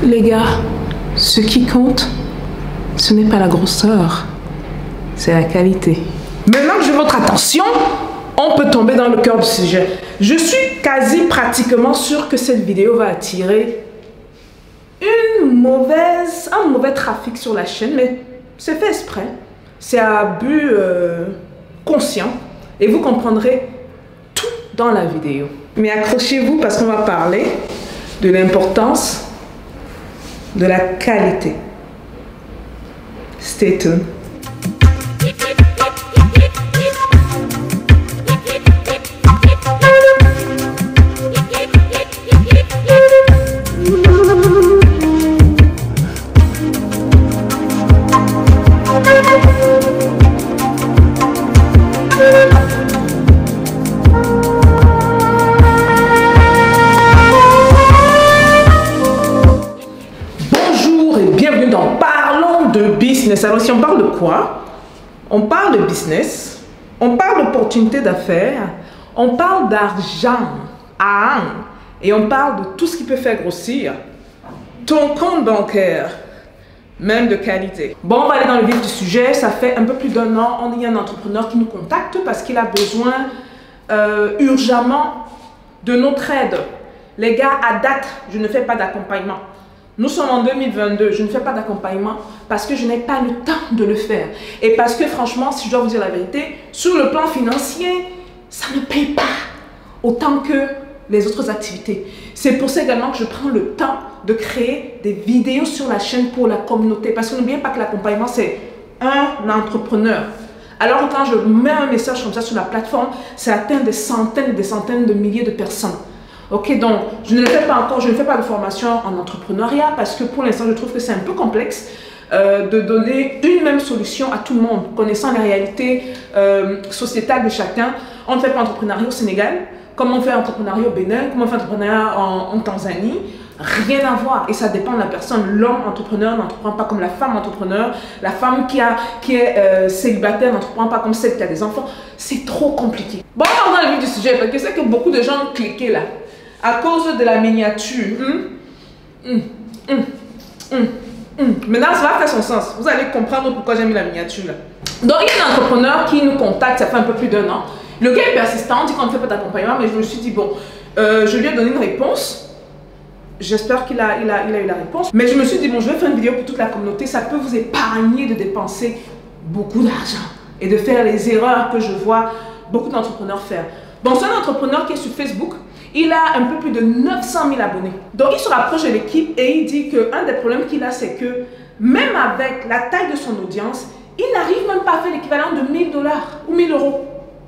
Les gars, ce qui compte, ce n'est pas la grosseur, c'est la qualité. Maintenant que j'ai votre attention, on peut tomber dans le cœur du sujet. Je suis quasi pratiquement sûre que cette vidéo va attirer un mauvais trafic sur la chaîne, mais c'est fait exprès. C'est à but conscient et vous comprendrez tout dans la vidéo. Mais accrochez-vous parce qu'on va parler de l'importance de la qualité. Stay tuned. Alors si on parle de quoi? On parle de business, on parle d'opportunités d'affaires, on parle d'argent, et on parle de tout ce qui peut faire grossir ton compte bancaire, même de qualité. Bon, on va aller dans le vif du sujet. Ça fait un peu plus d'un an, on y a un entrepreneur qui nous contacte parce qu'il a besoin urgemment de notre aide. Les gars, à date, je ne fais pas d'accompagnement. Nous sommes en 2022, je ne fais pas d'accompagnement parce que je n'ai pas le temps de le faire. Et parce que franchement, si je dois vous dire la vérité, sur le plan financier, ça ne paye pas autant que les autres activités. C'est pour ça également que je prends le temps de créer des vidéos sur la chaîne pour la communauté. Parce que n'oubliez pas que l'accompagnement, c'est un entrepreneur. Alors quand je mets un message comme ça sur la plateforme, ça atteint des centaines et des centaines de milliers de personnes. Ok, donc je ne le fais pas encore, je ne fais pas de formation en entrepreneuriat parce que pour l'instant je trouve que c'est un peu complexe de donner une même solution à tout le monde, connaissant les réalités sociétales de chacun. On ne fait pas entrepreneuriat au Sénégal, comme on fait entrepreneuriat au Bénin, comme on fait entrepreneuriat en Tanzanie, rien à voir et ça dépend de la personne. L'homme entrepreneur n'entreprend pas comme la femme entrepreneur, la femme qui est célibataire n'entreprend pas comme celle qui a des enfants, c'est trop compliqué. Bon, on va dans le vif du sujet parce que c'est que beaucoup de gens ont cliqué là. À cause de la miniature. Maintenant, ça va faire son sens. Vous allez comprendre pourquoi j'ai mis la miniature là. Donc, il y a un entrepreneur qui nous contacte, ça fait un peu plus d'un an. Le gars est persistant, on dit qu'on ne fait pas d'accompagnement, mais je me suis dit, bon, je lui ai donné une réponse. J'espère qu'il a eu la réponse. Mais je me suis dit, bon, je vais faire une vidéo pour toute la communauté. Ça peut vous épargner de dépenser beaucoup d'argent et de faire les erreurs que je vois beaucoup d'entrepreneurs faire. Bon, c'est un entrepreneur qui est sur Facebook. Il a un peu plus de 900 000 abonnés. Donc, il se rapproche de l'équipe et il dit qu'un des problèmes qu'il a, c'est que même avec la taille de son audience, il n'arrive même pas à faire l'équivalent de 1 000 $ ou 1 000 €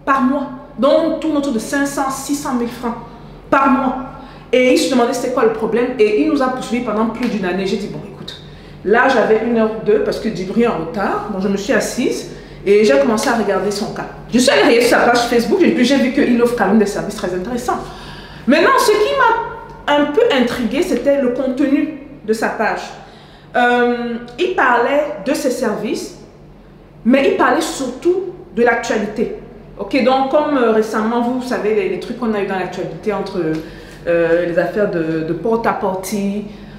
par mois. Donc, on tourne autour de 500 000, 600 000 francs par mois. Et il se demandait c'était quoi le problème et il nous a poursuivi pendant plus d'une année. J'ai dit, bon, écoute, là, j'avais 1 heure ou 2 parce que Djibril est en retard. Donc, je me suis assise et j'ai commencé à regarder son cas. Je suis allée regarder sur sa page Facebook et puis j'ai vu qu'il offre quand même des services très intéressants. Maintenant, ce qui m'a un peu intriguée, c'était le contenu de sa page. Il parlait de ses services, mais il parlait surtout de l'actualité. Ok, donc comme récemment, vous savez, les trucs qu'on a eu dans l'actualité entre les affaires de porte-à-porte,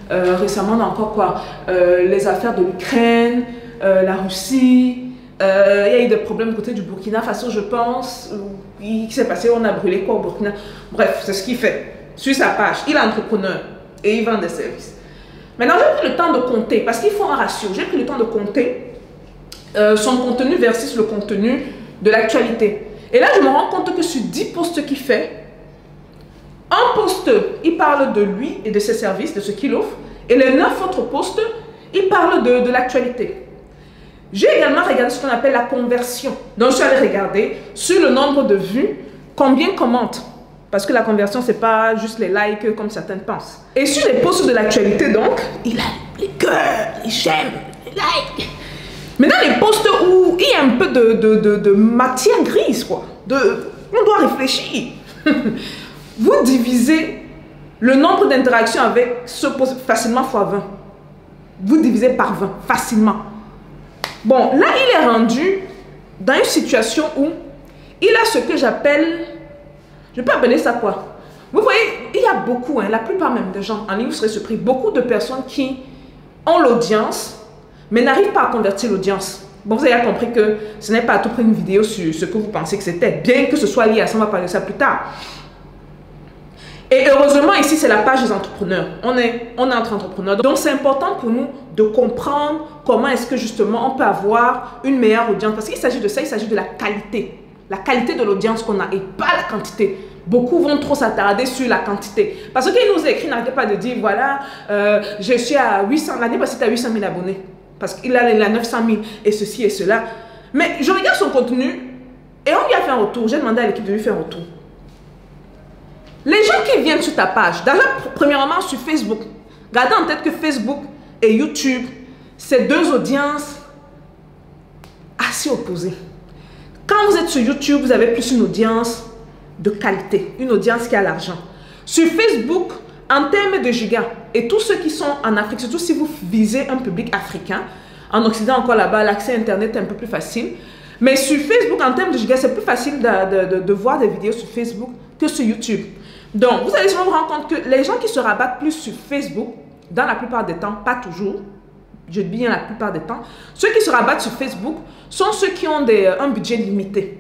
récemment on a encore quoi, les affaires de l'Ukraine, la Russie. Il y a eu des problèmes du côté du Burkina Faso, je pense. Qui s'est passé, on a brûlé quoi au Burkina. Bref, c'est ce qu'il fait. Sur sa page, il est entrepreneur et il vend des services. Maintenant, j'ai pris le temps de compter, parce qu'il faut un ratio. J'ai pris le temps de compter son contenu versus le contenu de l'actualité. Et là, je me rends compte que sur 10 posts qu'il fait, un post, il parle de lui et de ses services, de ce qu'il offre. Et les 9 autres posts, il parle de l'actualité. J'ai également regardé ce qu'on appelle la conversion. Donc, je suis allée regarder sur le nombre de vues, combien commentent. Parce que la conversion, ce n'est pas juste les likes comme certains pensent. Et sur les posts de l'actualité, donc, il a les cœurs, les j'aime, les likes. Mais dans les posts où il y a un peu de matière grise, quoi, on doit réfléchir. Vous divisez le nombre d'interactions avec ce post facilement x 20. Vous divisez par 20, facilement. Bon, là, il est rendu dans une situation où il a ce que j'appelle, je peux appeler ça quoi? Vous voyez, il y a beaucoup, la plupart même des gens en ligne, vous serez surpris, beaucoup de personnes qui ont l'audience, mais n'arrivent pas à convertir l'audience. Bon, vous avez compris que ce n'est pas à tout près une vidéo sur ce que vous pensez que c'était, bien que ce soit lié à ça, on va parler de ça plus tard. Et heureusement, ici, c'est la page des entrepreneurs. On est entre entrepreneurs. Donc, c'est important pour nous de comprendre comment est-ce que, justement, on peut avoir une meilleure audience. Parce qu'il s'agit de ça, il s'agit de la qualité. La qualité de l'audience qu'on a et pas la quantité. Beaucoup vont trop s'attarder sur la quantité. Parce qu'il nous écrit, n'arrêtez pas de dire, voilà, je suis à 800, l'année passée, tu as 800 000 abonnés. Parce qu'il a 900 000 et ceci et cela. Mais je regarde son contenu et on lui a fait un retour. J'ai demandé à l'équipe de lui faire un retour. Les gens qui viennent sur ta page, déjà, premièrement sur Facebook, gardez en tête que Facebook et YouTube, c'est deux audiences assez opposées. Quand vous êtes sur YouTube, vous avez plus une audience de qualité, une audience qui a l'argent. Sur Facebook, en termes de gigas, et tous ceux qui sont en Afrique, surtout si vous visez un public africain, en Occident encore là-bas, l'accès Internet est un peu plus facile. Mais sur Facebook, en termes de gigas, c'est plus facile de voir des vidéos sur Facebook que sur YouTube. Donc, vous allez sûrement vous rendre compte que les gens qui se rabattent plus sur Facebook, dans la plupart des temps, pas toujours, je dis bien la plupart des temps, ceux qui se rabattent sur Facebook sont ceux qui ont un budget limité.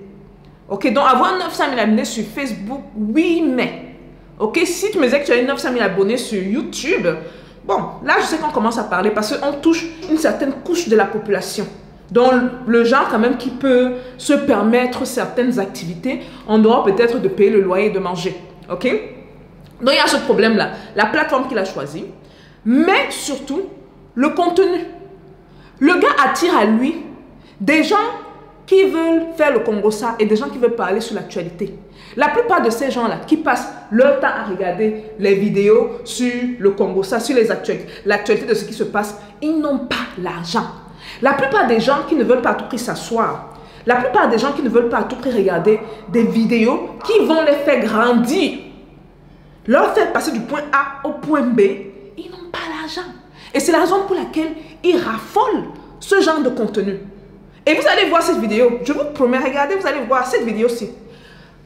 Ok, donc avoir 900 000 abonnés sur Facebook, oui, mais. Ok, si tu me disais que tu as 900 000 abonnés sur YouTube, bon, là, je sais qu'on commence à parler parce qu'on touche une certaine couche de la population. Donc, le genre quand même qui peut se permettre certaines activités en dehors peut-être de payer le loyer et de manger. Ok? Donc, il y a ce problème-là. La plateforme qu'il a choisie, mais surtout, le contenu. Le gars attire à lui des gens qui veulent faire le Congossa et des gens qui veulent parler sur l'actualité. La plupart de ces gens-là qui passent leur temps à regarder les vidéos sur le Congossa, sur les actualités, l'actualité de ce qui se passe, ils n'ont pas l'argent. La plupart des gens qui ne veulent pas à tout prix s'asseoir, la plupart des gens qui ne veulent pas à tout prix regarder des vidéos qui vont les faire grandir, leur faire passer du point A au point B, ils n'ont pas l'argent. Et c'est la raison pour laquelle ils raffolent ce genre de contenu. Et vous allez voir cette vidéo, je vous promets, regardez, vous allez voir cette vidéo-ci.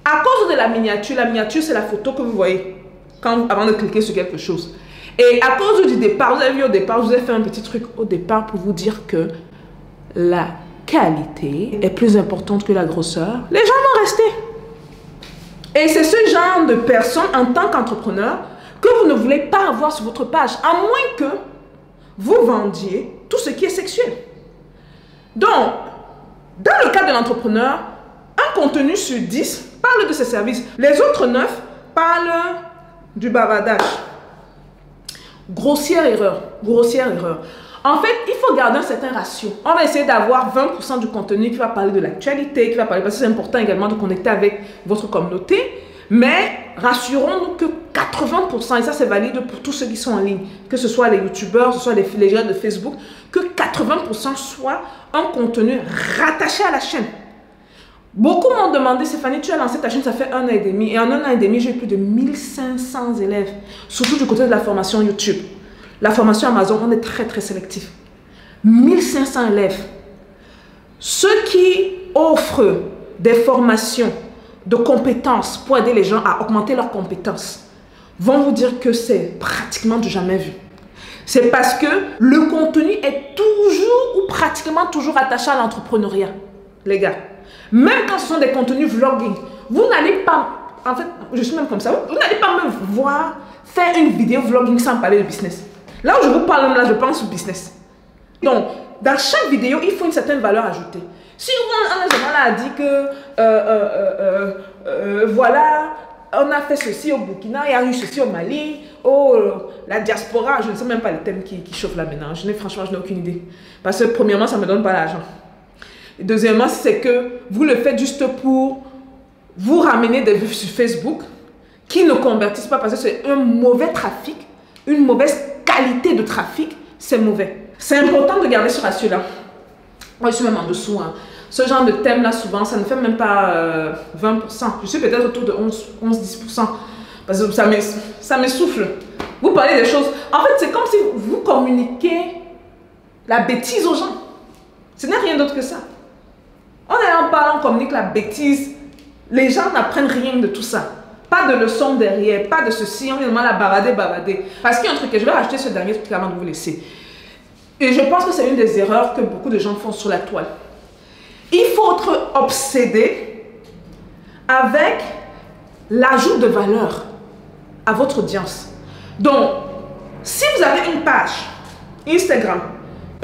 À cause de la miniature c'est la photo que vous voyez avant de cliquer sur quelque chose. Et à cause du départ, vous avez vu au départ, je vous ai fait un petit truc au départ pour vous dire que la qualité est plus importante que la grosseur. Les gens vont rester. Et c'est ce genre de personnes, en tant qu'entrepreneur, que vous ne voulez pas avoir sur votre page, à moins que vous vendiez tout ce qui est sexuel. Donc, dans le cas de l'entrepreneur, un contenu sur 10 parle de ses services. Les autres 9 parlent du bavardage. Grossière erreur. Grossière erreur. En fait, il faut garder un certain ratio. On va essayer d'avoir 20% du contenu qui va parler de l'actualité, qui va parler, parce que c'est important également de connecter avec votre communauté. Mais rassurons-nous que 80%, et ça c'est valide pour tous ceux qui sont en ligne, que ce soit les youtubeurs, que ce soit les gens de Facebook, que 80% soit un contenu rattaché à la chaîne. Beaucoup m'ont demandé, Stéphanie, tu as lancé ta chaîne, ça fait 1 an et demi. Et en 1 an et demi, j'ai eu plus de 1500 élèves, surtout du côté de la formation YouTube. La formation Amazon, on est très très sélectif. 1500 élèves. Ceux qui offrent des formations de compétences pour aider les gens à augmenter leurs compétences vont vous dire que c'est pratiquement du jamais vu. C'est parce que le contenu est toujours ou pratiquement toujours attaché à l'entrepreneuriat, les gars. Même quand ce sont des contenus vlogging, vous n'allez pas, en fait, je suis même comme ça, vous n'allez pas me voir faire une vidéo vlogging sans parler de business. Là où je vous parle, là, je pense au business. Donc, dans chaque vidéo, il faut une certaine valeur ajoutée. Si un journal a dit que, voilà, on a fait ceci au Burkina, il y a eu ceci au Mali, oh, la diaspora, je ne sais même pas le thème qui chauffe là maintenant. Franchement, je n'ai aucune idée. Parce que premièrement, ça ne me donne pas l'argent. Deuxièmement, c'est que vous le faites juste pour vous ramener des vues sur Facebook qui ne convertissent pas parce que c'est un mauvais trafic, une mauvaise qualité de trafic, c'est mauvais. C'est important de garder ce ratio-là. Moi, je suis même en dessous. Hein. Ce genre de thème-là, souvent, ça ne fait même pas 20%. Je suis peut-être autour de 11-10%. Parce que ça m'essouffle. Vous parlez des choses. En fait, c'est comme si vous communiquez la bêtise aux gens. Ce n'est rien d'autre que ça. On est en parlant, on communique la bêtise. Les gens n'apprennent rien de tout ça. Pas de leçon derrière, pas de ceci, on vient vraiment la bavader. Parce qu'il y a un truc que je vais rajouter ce dernier truc avant de vous laisser. Et je pense que c'est une des erreurs que beaucoup de gens font sur la toile. Il faut être obsédé avec l'ajout de valeur à votre audience. Donc, si vous avez une page Instagram,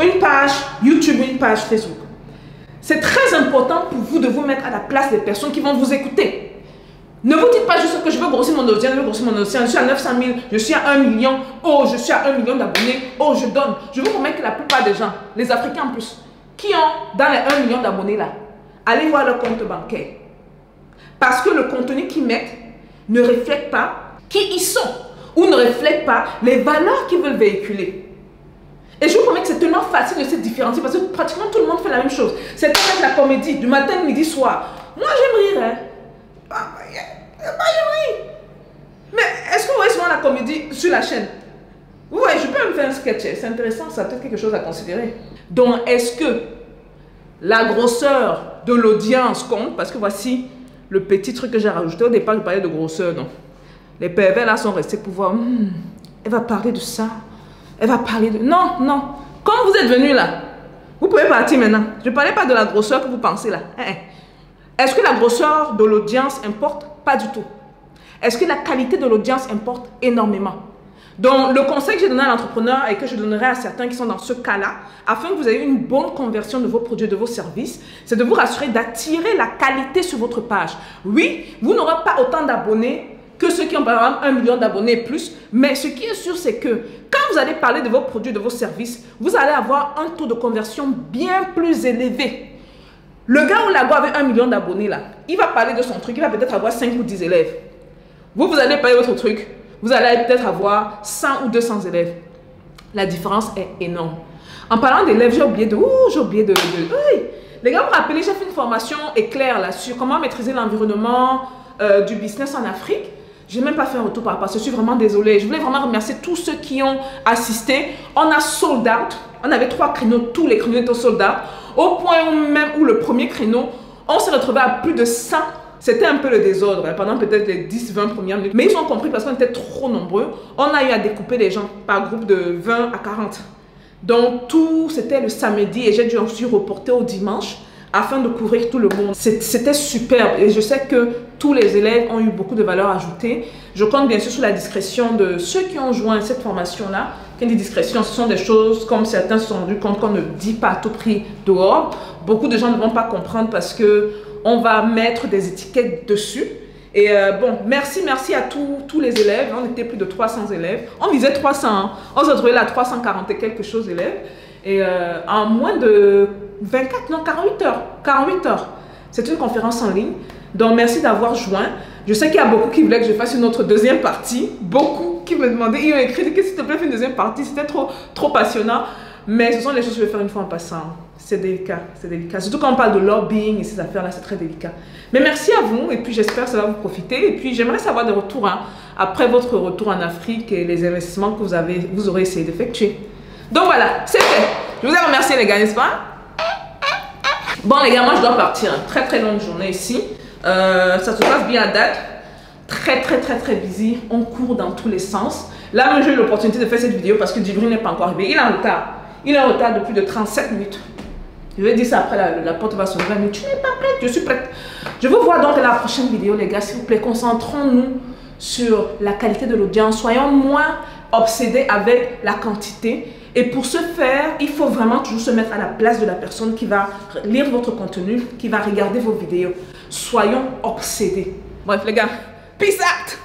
une page YouTube, une page Facebook, c'est très important pour vous de vous mettre à la place des personnes qui vont vous écouter. Ne vous dites pas juste que je veux grossir mon audience, je suis à 900 000, je suis à 1 million, oh je suis à 1 million d'abonnés, oh je donne. Je veux vous mettre que la plupart des gens, les Africains en plus, qui ont dans les 1 million d'abonnés là, allez voir leur compte bancaire. Parce que le contenu qu'ils mettent ne reflète pas qui ils sont ou ne reflète pas les valeurs qu'ils veulent véhiculer. Et je vous promets que c'est tellement facile de se différencier parce que pratiquement tout le monde fait la même chose. C'est comme la comédie, du matin, midi, soir. Moi j'aime rire, hein. J'aime rire. Mais est-ce que vous voyez souvent la comédie sur la chaîne? Oui, je peux me faire un sketch, c'est intéressant, ça a peut-être quelque chose à considérer. Donc, est-ce que la grosseur de l'audience compte? Parce que voici le petit truc que j'ai rajouté. Au départ, je parlais de grosseur, non. Les pervers là sont restés pour voir, elle va parler de ça, elle va parler de... Non, non. Comme vous êtes venu là, vous pouvez partir maintenant. Je ne parlais pas de la grosseur que vous pensez là. Est-ce que la grosseur de l'audience importe? Pas du tout. Est-ce que la qualité de l'audience importe? Énormément. Donc, le conseil que j'ai donné à l'entrepreneur et que je donnerai à certains qui sont dans ce cas-là, afin que vous ayez une bonne conversion de vos produits, de vos services, c'est de vous rassurer d'attirer la qualité sur votre page. Oui, vous n'aurez pas autant d'abonnés que ceux qui ont par exemple 1 million d'abonnés et plus, mais ce qui est sûr, c'est que quand vous allez parler de vos produits, de vos services, vous allez avoir un taux de conversion bien plus élevé. Le gars ou la go avec 1 million d'abonnés là, il va parler de son truc, il va peut-être avoir 5 ou 10 élèves. Vous allez parler de votre truc, vous allez peut-être avoir 100 ou 200 élèves. La différence est énorme. En parlant d'élèves, j'ai oublié de... Oui. Les gars, vous vous rappelez, j'ai fait une formation éclair là sur comment maîtriser l'environnement du business en Afrique. Je n'ai même pas fait un retour par rapport à ça. Je suis vraiment désolée. Je voulais vraiment remercier tous ceux qui ont assisté. On a sold out. On avait 3 créneaux. Tous les créneaux étaient sold out. Au point même où le premier créneau, on s'est retrouvé à plus de 100. C'était un peu le désordre pendant peut-être les 10-20 premières minutes. Mais ils ont compris parce qu'on était trop nombreux. On a eu à découper les gens par groupe de 20 à 40. Donc tout, c'était le samedi et j'ai dû ensuite reporter au dimanche afin de couvrir tout le monde. C'était superbe et je sais que tous les élèves ont eu beaucoup de valeur ajoutée. Je compte bien sûr sur la discrétion de ceux qui ont joint cette formation-là. Quand je dis discrétion, ce sont des choses comme certains se sont rendus compte qu'on ne dit pas à tout prix dehors. Beaucoup de gens ne vont pas comprendre parce que on va mettre des étiquettes dessus. Et bon, merci à tous les élèves. On était plus de 300 élèves. On visait 300. Hein. On se retrouvait là à 340 et quelque chose d'élèves. Et en moins de 48 heures. 48 heures. C'est une conférence en ligne. Donc, merci d'avoir joint. Je sais qu'il y a beaucoup qui voulaient que je fasse une autre deuxième partie. Beaucoup qui me demandaient. Ils ont écrit que s'il te plaît, fais une deuxième partie. C'était trop passionnant. Mais ce sont les choses que je vais faire une fois en passant. C'est délicat, c'est délicat. Surtout quand on parle de lobbying et ces affaires-là, c'est très délicat. Mais merci à vous et puis j'espère que ça va vous profiter. Et puis j'aimerais savoir des retours hein, après votre retour en Afrique et les investissements que vous aurez essayé d'effectuer. Donc voilà, c'est fait. Je vous ai remercié les gars, n'est-ce pas? Bon les gars, moi je dois partir. Très longue journée ici. Ça se passe bien à date. Très busy. On court dans tous les sens. Là, même j'ai eu l'opportunité de faire cette vidéo parce que Djibril n'est pas encore arrivé. Il est en retard. Il est en retard de plus de 37 minutes. Je vais dire ça après, la porte va s'ouvrir. Mais tu n'es pas prête, je suis prête. Je vous vois donc à la prochaine vidéo, les gars. S'il vous plaît, concentrons-nous sur la qualité de l'audience. Soyons moins obsédés avec la quantité. Et pour ce faire, il faut vraiment toujours se mettre à la place de la personne qui va lire votre contenu, qui va regarder vos vidéos. Soyons obsédés. Bref, les gars, peace out!